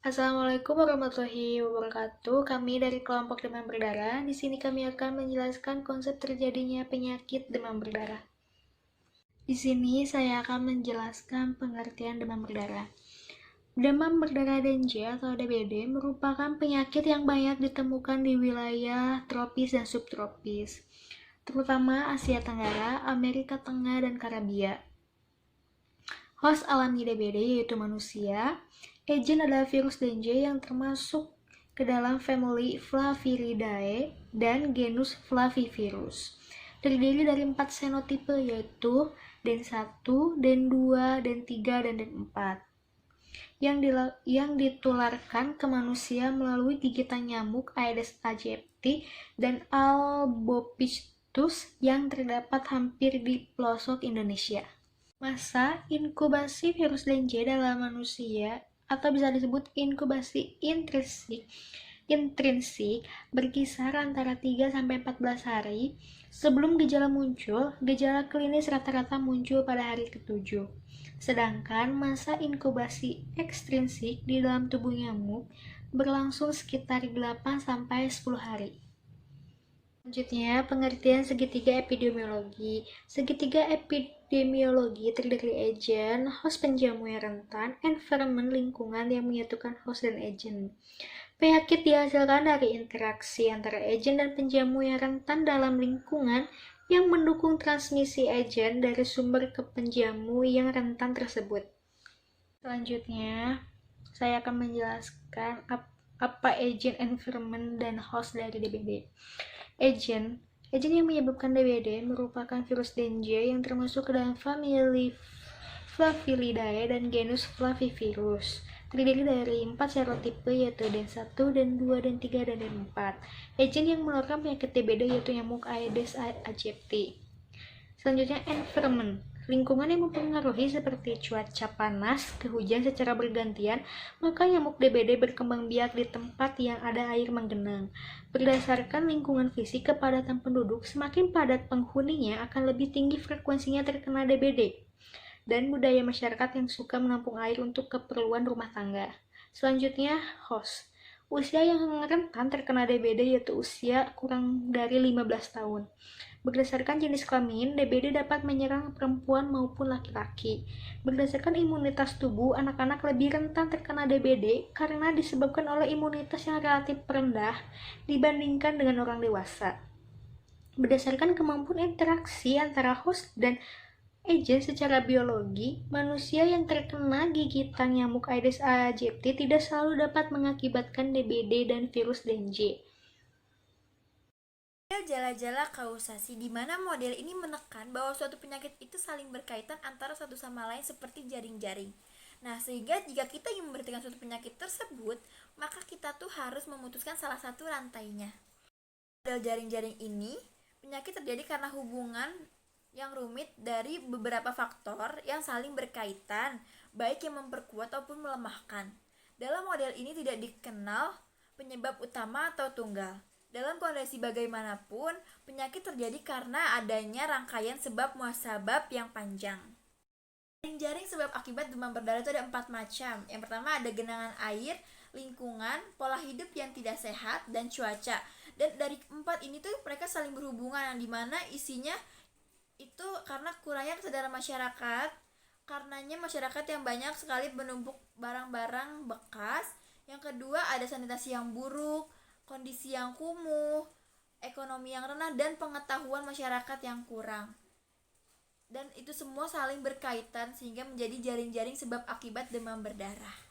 Assalamualaikum warahmatullahi wabarakatuh. Kami dari kelompok demam berdarah. Di sini kami akan menjelaskan konsep terjadinya penyakit demam berdarah. Di sini saya akan menjelaskan pengertian demam berdarah. Demam berdarah DNJ atau DBD merupakan penyakit yang banyak ditemukan di wilayah tropis dan subtropis, terutama Asia Tenggara, Amerika Tengah, dan Karibia. Host alami DBD yaitu manusia. Agent adalah virus DNJ yang termasuk ke dalam famili Flaviridae dan genus Flavivirus. Terdiri dari 4 senotipe yaitu DEN1, DEN2, DEN3, dan DEN4 yang ditularkan ke manusia melalui gigitan nyamuk Aedes aegypti dan Albopictus yang terdapat hampir di pelosok Indonesia. Masa inkubasi virus DNJ dalam manusia atau bisa disebut inkubasi intrinsik berkisar antara 3-14 hari sebelum gejala muncul. Gejala klinis rata-rata muncul pada hari ke-7. Sedangkan masa inkubasi ekstrinsik di dalam tubuh nyamuk berlangsung sekitar 8-10 hari. Selanjutnya, pengertian segitiga epidemiologi. Segitiga epidemiologi terdiri dari agent, host penjamu yang rentan, environment lingkungan yang menyatukan host dan agent. Penyakit dihasilkan dari interaksi antara agent dan penjamu yang rentan dalam lingkungan yang mendukung transmisi agent dari sumber ke penjamu yang rentan tersebut. Selanjutnya, saya akan menjelaskan apa agent, environment, dan host dari DBD. Agent yang menyebabkan DBD merupakan virus DNJ yang termasuk ke dalam famili Flaviridae dan genus Flavivirus. Terdiri dari 4 serotipe yaitu DEN1, DEN2, DEN3, dan DEN4. Agent yang menularkan penyakit DBD yaitu nyamuk Aedes aegypti. Selanjutnya, environment. Lingkungan yang mempengaruhi seperti cuaca panas ke hujan secara bergantian, maka nyamuk DBD berkembang biak di tempat yang ada air menggenang. Berdasarkan lingkungan fisik, kepadatan penduduk, semakin padat penghuninya akan lebih tinggi frekuensinya terkena DBD. Dan budaya masyarakat yang suka menampung air untuk keperluan rumah tangga. Selanjutnya, host. Usia yang rentan terkena DBD yaitu usia kurang dari 15 tahun. Berdasarkan jenis kelamin, DBD dapat menyerang perempuan maupun laki-laki. Berdasarkan imunitas tubuh, anak-anak lebih rentan terkena DBD karena disebabkan oleh imunitas yang relatif rendah dibandingkan dengan orang dewasa. Berdasarkan kemampuan interaksi antara host dan agent secara biologi, manusia yang terkena gigitan nyamuk Aedes aegypti tidak selalu dapat mengakibatkan DBD dan virus DNJ. Jala-jala kausasi, di mana model ini menekan bahwa suatu penyakit itu saling berkaitan antara satu sama lain seperti jaring-jaring. Nah, sehingga jika kita ingin memberhentikan suatu penyakit tersebut, maka kita tuh harus memutuskan salah satu rantainya. Model jaring-jaring ini, penyakit terjadi karena hubungan yang rumit dari beberapa faktor yang saling berkaitan, baik yang memperkuat ataupun melemahkan. Dalam model ini tidak dikenal penyebab utama atau tunggal. Dalam kondisi bagaimanapun, penyakit terjadi karena adanya rangkaian sebab muasabab yang panjang. Jaring sebab akibat demam berdarah itu ada 4 macam. Yang pertama ada genangan air, lingkungan, pola hidup yang tidak sehat, dan cuaca. Dan dari 4 ini tuh mereka saling berhubungan, di mana isinya itu karena kurangnya kesadaran masyarakat, karenanya masyarakat yang banyak sekali menumpuk barang-barang bekas. Yang kedua ada sanitasi yang buruk, kondisi yang kumuh, ekonomi yang rendah, dan pengetahuan masyarakat yang kurang. Dan itu semua saling berkaitan sehingga menjadi jaring-jaring sebab akibat demam berdarah.